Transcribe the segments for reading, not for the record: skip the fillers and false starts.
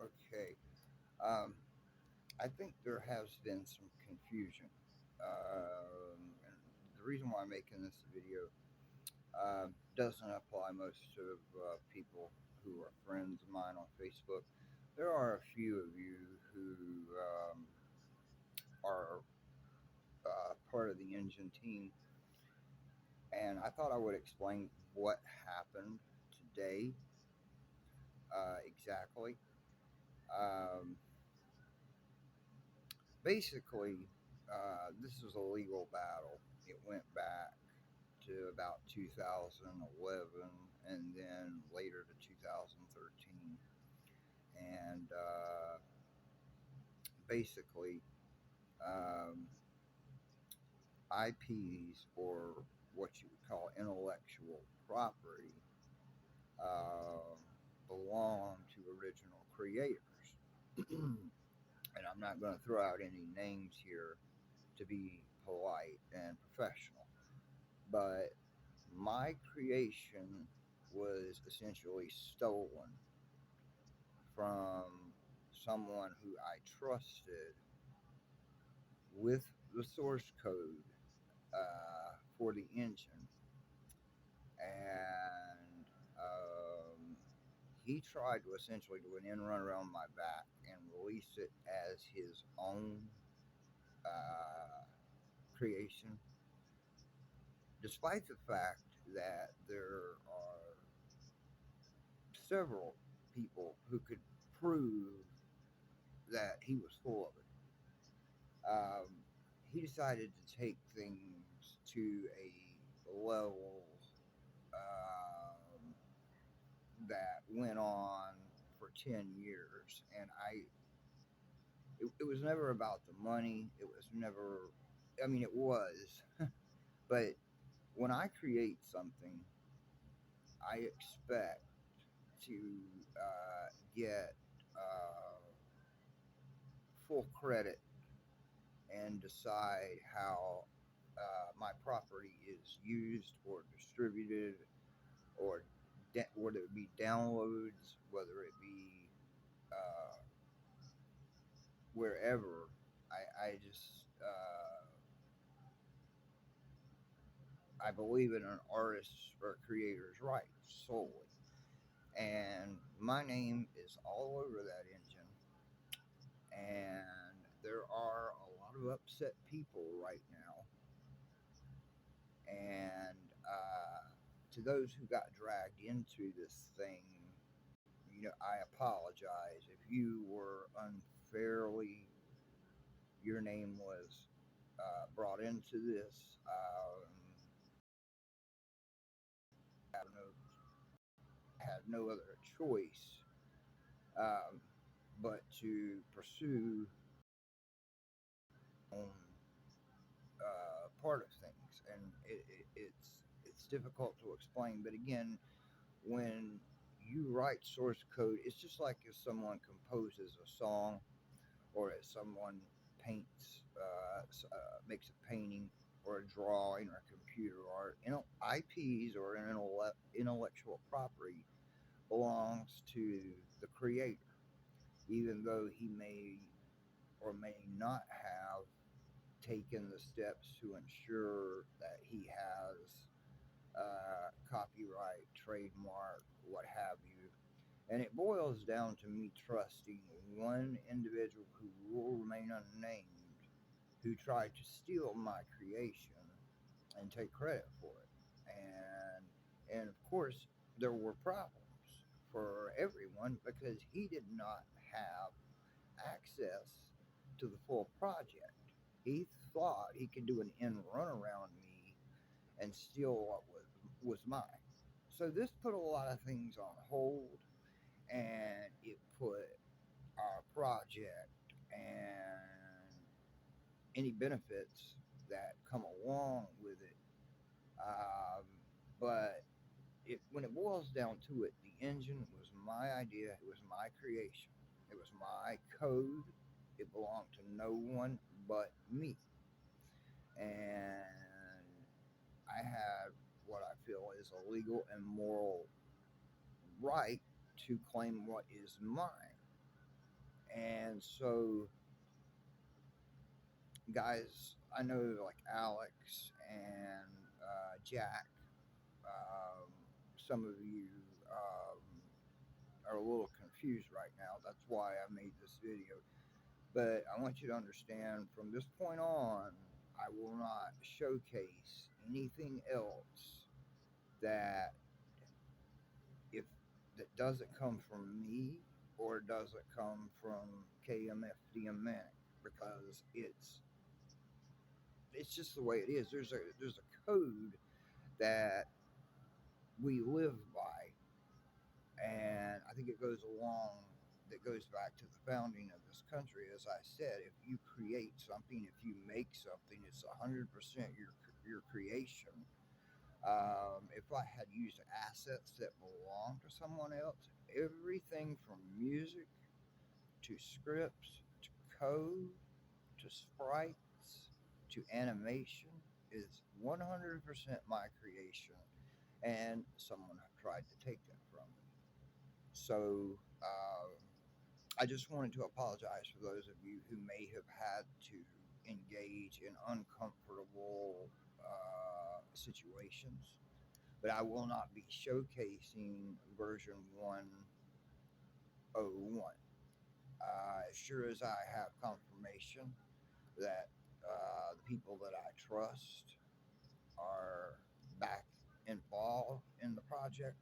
Okay. Um, I think there has been some confusion. And the reason why I'm making this video doesn't apply most of people who are friends of mine on Facebook. There are a few of you who are part of the engine team, and I thought I would explain what happened today exactly. Um, Basically, this is a legal battle. It went back to about 2011 and then later to 2013. And basically, um, IPs, or what you would call intellectual property, uh, belong to original creators. And I'm not going to throw out any names here to be polite and professional, but my creation was essentially stolen from someone who I trusted with the source code for the engine. And he tried to essentially do an end run around my back and release it as his own uh, creation, despite the fact that there are several people who could prove that he was full of it. He decided to take things to a level um, that went on for 10 years. And it was never about the money. It was never, I mean, it was, but when I create something, I expect to get uh, full credit and decide how my property is used or distributed, or whether it be downloads, whether it be uh, wherever. I just I believe in an artist's or creator's rights solely, and my name is all over that engine. And there are a lot of upset people right now, and to those who got dragged into this thing, I apologize if you were unfairly, your name was brought into this. Have no, had no other choice um, but to pursue on part of things, and it's difficult to explain. But again, when you write source code, it's just like if someone composes a song, or if someone paints, makes a painting or a drawing or computer art. IPs, or intellectual property, belongs to the creator, even though he may or may not have taken the steps to ensure that he has copyright, trademark, what have you. And it boils down to me trusting one individual who will remain unnamed, who tried to steal my creation and take credit for it. And of course, there were problems for everyone because he did not have access to the full project. He thought he could do an end run around me and steal what was mine. So this put a lot of things on hold, and it put our project and any benefits that come along with it. Um, but when it boils down to it, the engine was my idea. It was my creation. It was my code. It belonged to no one but me. And I had what I feel is a legal and moral right to claim what is mine. And so, guys, I know like Alex and Jack, um, some of you are a little confused right now. That's why I made this video. But I want you to understand from this point on, I will not showcase anything else that if that doesn't come from me or doesn't come from KMFDM Manic, because it's just the way it is. There's a code that we live by, and I think it goes along that goes back to the founding of this country. As I said, if you create something, if you make something, it's 100% your creation. If I had used assets that belong to someone else, everything from music to scripts to code to sprites to animation is 100% my creation, and someone tried to take that from me. So I just wanted to apologize for those of you who may have had to engage in uncomfortable situations, but I will not be showcasing version 101. As sure as I have confirmation that the people that I trust are back involved in the project,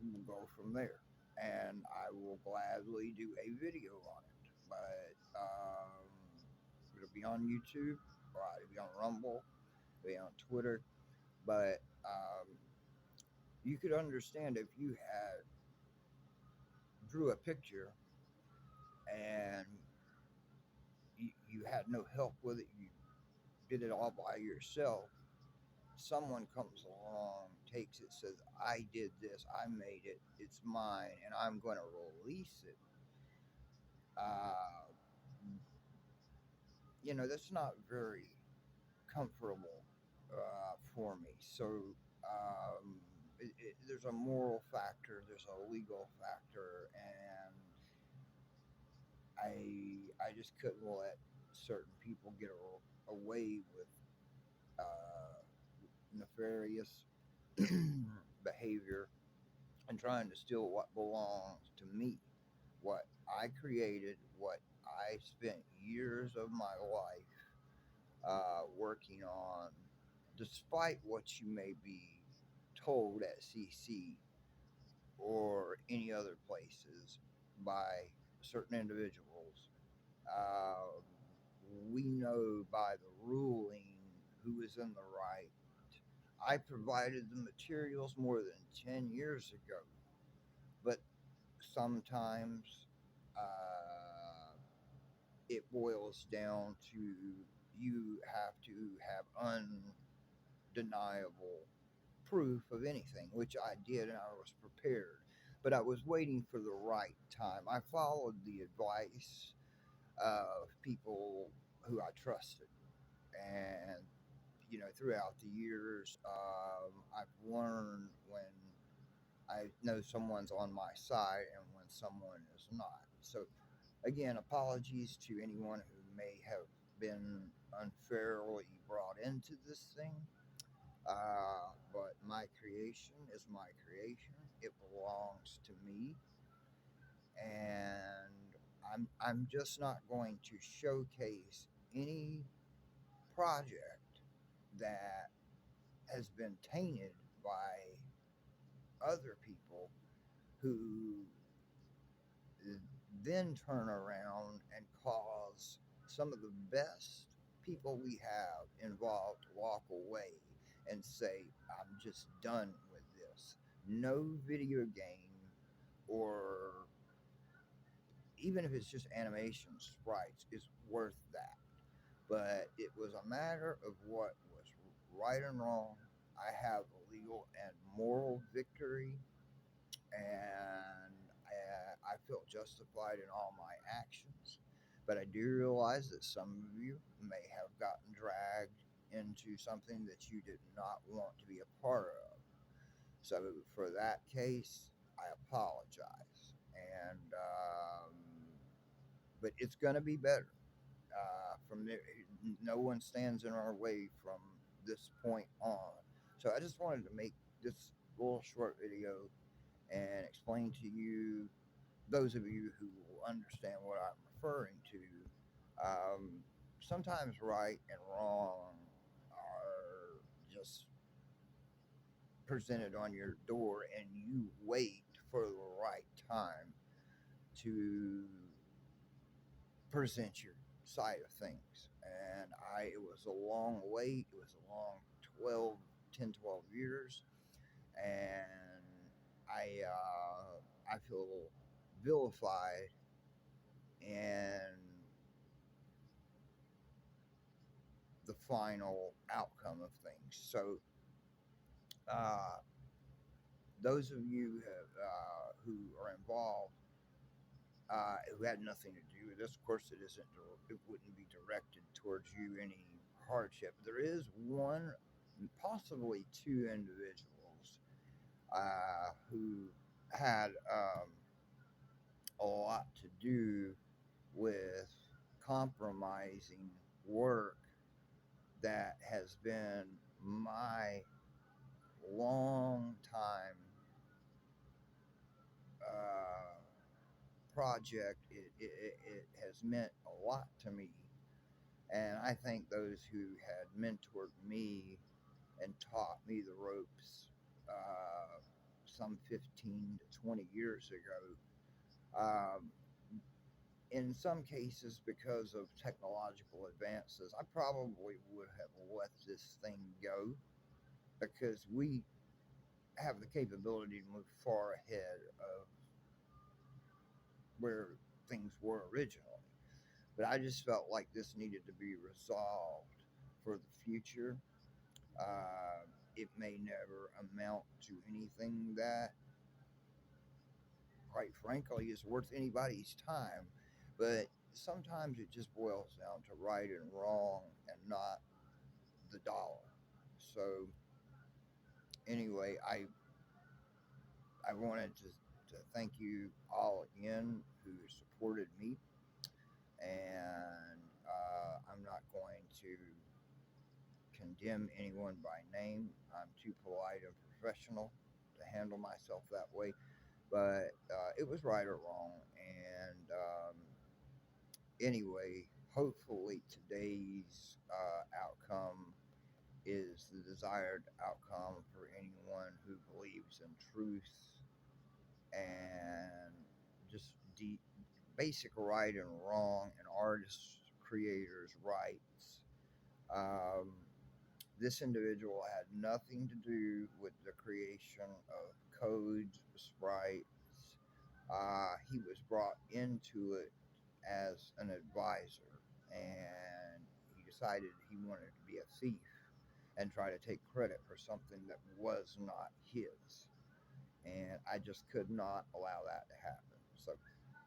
we'll go from there. And I will gladly do a video on it. But it'll be on YouTube, or it'll be on Rumble, it'll be on Twitter. But you could understand if you had drew a picture and you had no help with it, you did it all by yourself. Someone comes along, takes it, says, I did this, I made it, it's mine, and I'm going to release it. Uh, that's not very comfortable for me. So there's a moral factor, there's a legal factor, and I just couldn't let certain people get away with nefarious behavior and trying to steal what belongs to me, what I created, what I spent years of my life working on, despite what you may be told at CC or any other places by certain individuals. Uh, we know by the ruling who is in the right. I provided the materials more than 10 years ago, but sometimes uh, it boils down to you have to have undeniable proof of anything, which I did, and I was prepared. But I was waiting for the right time. I followed the advice of people who I trusted, and throughout the years, I've learned when I know someone's on my side and when someone is not. So, again, apologies to anyone who may have been unfairly brought into this thing. But my creation is my creation. It belongs to me, and I'm just not going to showcase any project that has been tainted by other people who then turn around and cause some of the best people we have involved to walk away and say, I'm just done with this. No video game, or even if it's just animation sprites, is worth that. But it was a matter of what was right and wrong. I have a legal and moral victory, and I felt justified in all my actions. But I do realize that some of you may have gotten dragged into something that you did not want to be a part of. So for that case, I apologize. And but it's going to be better. From there, no one stands in our way from this point on. So I just wanted to make this little short video and explain to you, those of you who will understand what I'm referring to. Sometimes right and wrong are just presented on your door, and you wait for the right time to present your side of things. And it was a long wait. It was a long 12, 10, 12 years. And I feel vilified and the final outcome of things. So, uh, those of you who are involved, who had nothing to do with this, of course, it wouldn't be directed towards you any hardship. There is one, possibly two individuals who had a lot to do with compromising work that has been my long time uh, project. It has meant a lot to me. And I think those who had mentored me and taught me the ropes some 15 to 20 years ago, in some cases, because of technological advances, I probably would have let this thing go because we have the capability to move far ahead of where things were originally. But I just felt like this needed to be resolved for the future. It may never amount to anything that, quite frankly, is worth anybody's time, but sometimes it just boils down to right and wrong and not the dollar. So, anyway, I wanted to thank you all again who supported me, and I'm not going to condemn anyone by name. I'm too polite and professional to handle myself that way. But it was right or wrong. And anyway, hopefully today's outcome is the desired outcome for anyone who believes in truth and just basic right and wrong and artists, creators' rights. Um, This individual had nothing to do with the creation of codes, sprites. He was brought into it as an advisor, and he decided he wanted to be a thief and try to take credit for something that was not his. And I just could not allow that to happen. So,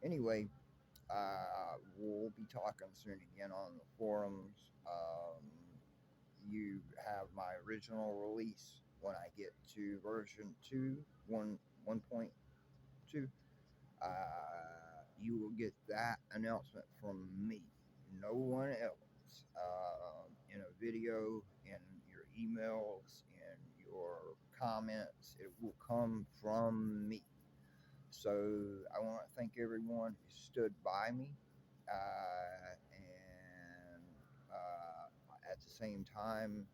anyway, we'll be talking soon again on the forums. You have my original release when I get to version 2, 1.2. You will get that announcement from me, no one else. In a video, in your emails, in your comments, it will come from me. So I want to thank everyone who stood by me, and at the same time,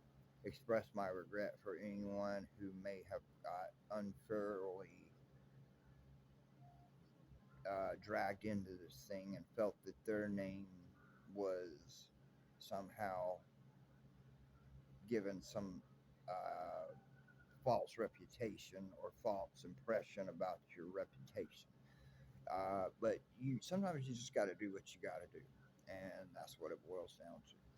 express my regret for anyone who may have got unfairly dragged into this thing and felt that their name was somehow given some uh, false reputation or false impression about your reputation. But you sometimes you just got to do what you got to do, and that's what it boils down to.